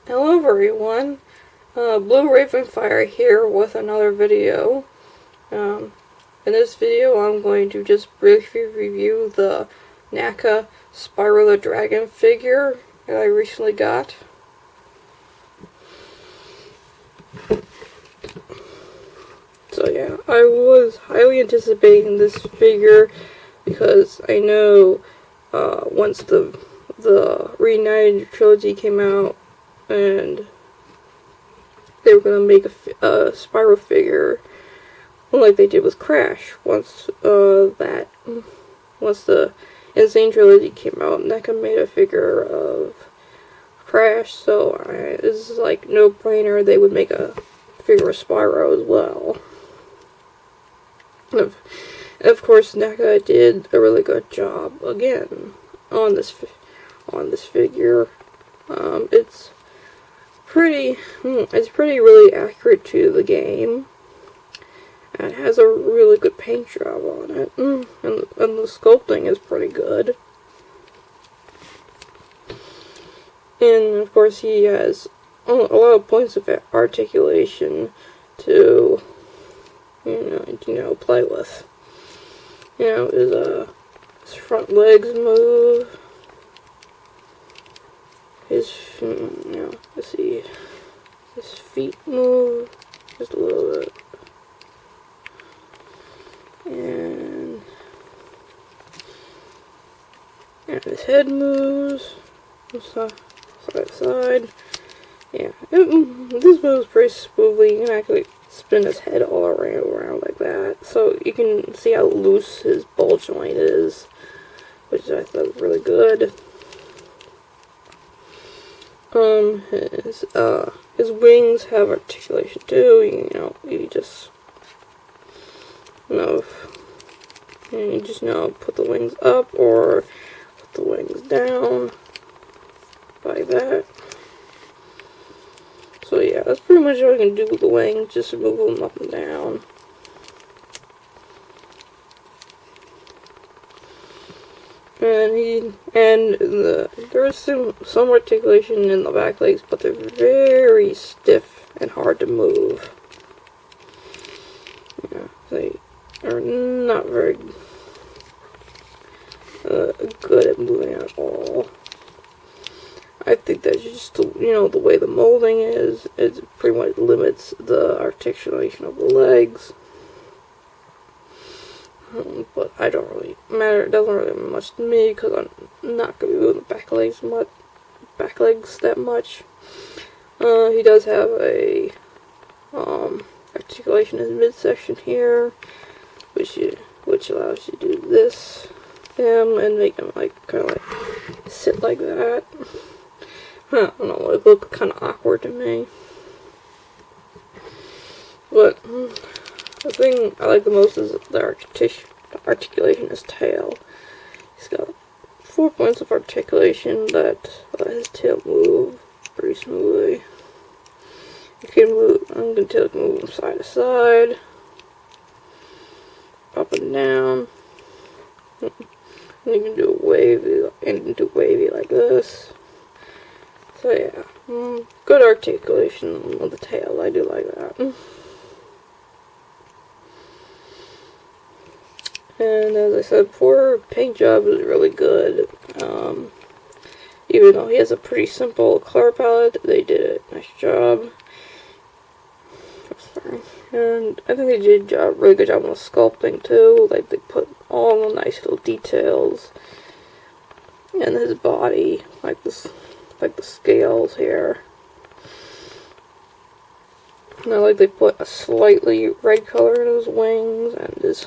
Hello everyone, Blue Ravenfire here with another video. In this video I'm going to just briefly review the NECA Spyro the Dragon figure that I recently got. So yeah, I was highly anticipating this figure because I know once the Reunited trilogy came out and they were gonna make a Spyro figure, like they did with Crash. Once the Insane trilogy came out, NECA made a figure of Crash, so it's like no brainer they would make a figure of Spyro as well. And of course, NECA did a really good job again on this figure. It's pretty really accurate to the game, and it has a really good paint job on it, and the sculpting is pretty good. And of course, he has a lot of points of articulation to play with. His front legs move. His feet move just a little bit, and his head moves side to side. Yeah, this moves pretty smoothly. You can actually spin his head all around like that, so you can see how loose his ball joint is, which I thought was really good. His wings have articulation too. You just put the wings up or put the wings down like that. So yeah, that's pretty much all I can do with the wings, just move them up and down. There is some articulation in the back legs, but they're very stiff and hard to move. Yeah, they are not very good at moving at all. I think that's just the way the molding is. It pretty much limits the articulation of the legs. But I don't really matter. It doesn't really matter much to me because I'm not going to be moving the back legs that much. He does have a articulation in his midsection here, which allows you to do this, and make him kind of sit like that. I don't know. It looked kind of awkward to me, but. The thing I like the most is the articulation in his tail. He's got 4 points of articulation that let his tail move pretty smoothly. I'm going to move from side to side, up and down. And you can do wavy like this. So yeah, good articulation of the tail. I do like that. And as I said before, paint job is really good. Even though he has a pretty simple color palette, they did a nice job. And I think they did a really good job on the sculpting too. Like they put all the nice little details in his body, like the scales here. And I like they put a slightly red color in his wings and his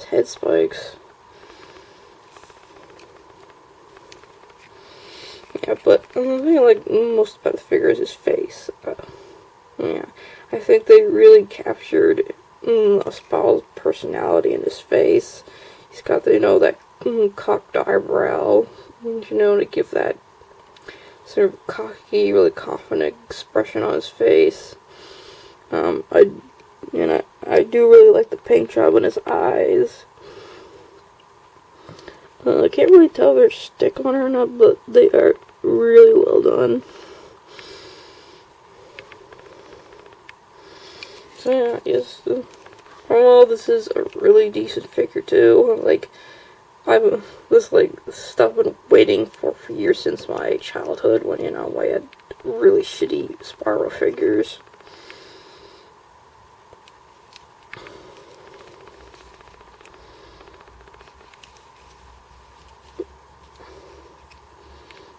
head spikes. Yeah, but the thing I like most about the figure is his face. Yeah, I think they really captured Spyro's personality in his face. He's got that cocked eyebrow, to give that sort of cocky, really confident expression on his face. I do really like the paint job in his eyes. I can't really tell if they're stick on or not, but they are really well done. So yeah, yes. Oh, this is a really decent figure too. Like, this stuff I've been waiting for years since my childhood when, you know, I had really shitty Spyro figures.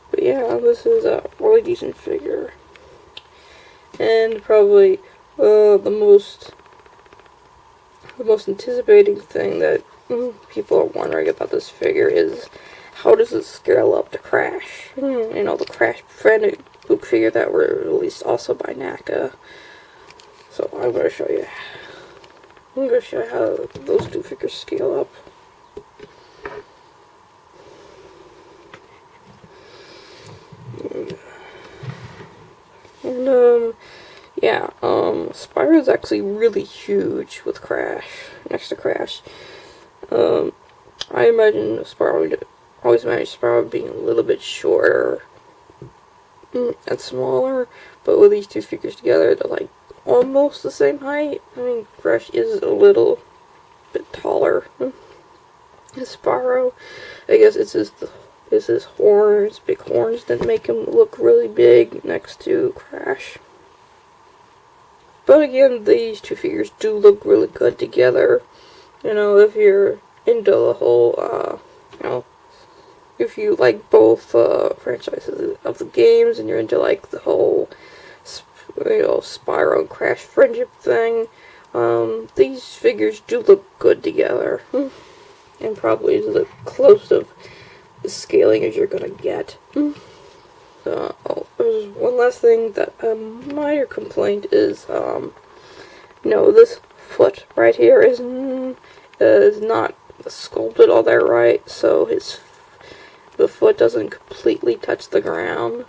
But yeah, this is a really decent figure. And probably the most anticipating thing that people are wondering about this figure is how does it scale up to Crash? You know, the Crash Bandicoot figure that were released also by NECA. So I'm going to show you. I'm going to show you how those two figures scale up. And yeah, Spyro's actually really huge with Crash, next to Crash. I imagine always imagined Spyro being a little bit shorter and smaller, but with these two figures together, they're like almost the same height. I mean, Crash is a little bit taller than Spyro. I guess it's his horns, big horns, that make him look really big next to Crash. But again, these two figures do look really good together. You know, if you're into the whole, you know, if you like both franchises of the games and you're into like the whole, you know, Spyro and Crash friendship thing, these figures do look good together. And probably is the close of the scaling as you're gonna get. There's one last thing that a minor complaint is, you know, this foot right here is not sculpted all that right, so the foot doesn't completely touch the ground.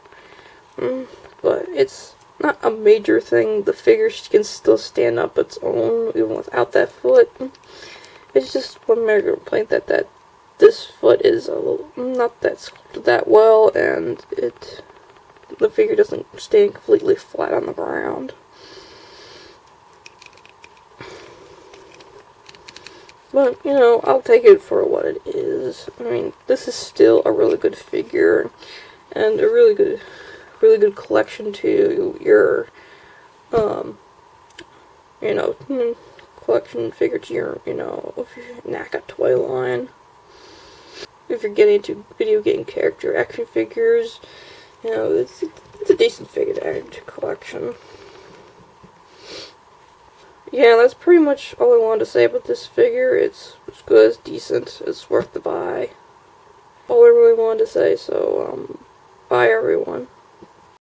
But it's not a major thing. The figure can still stand up its own even without that foot. It's just one major complaint that this foot is a little not that sculpted that well, and the figure doesn't stand completely flat on the ground. But, you know, I'll take it for what it is. I mean, this is still a really good figure, and a really good collection to your, you know, collection figure to your, you know, NECA toy line. If you're getting into video game character action figures, you know, it's a decent figure to add into your collection. Yeah, that's pretty much all I wanted to say about this figure. It's good, it's decent, it's worth the buy. All I really wanted to say, so, bye everyone.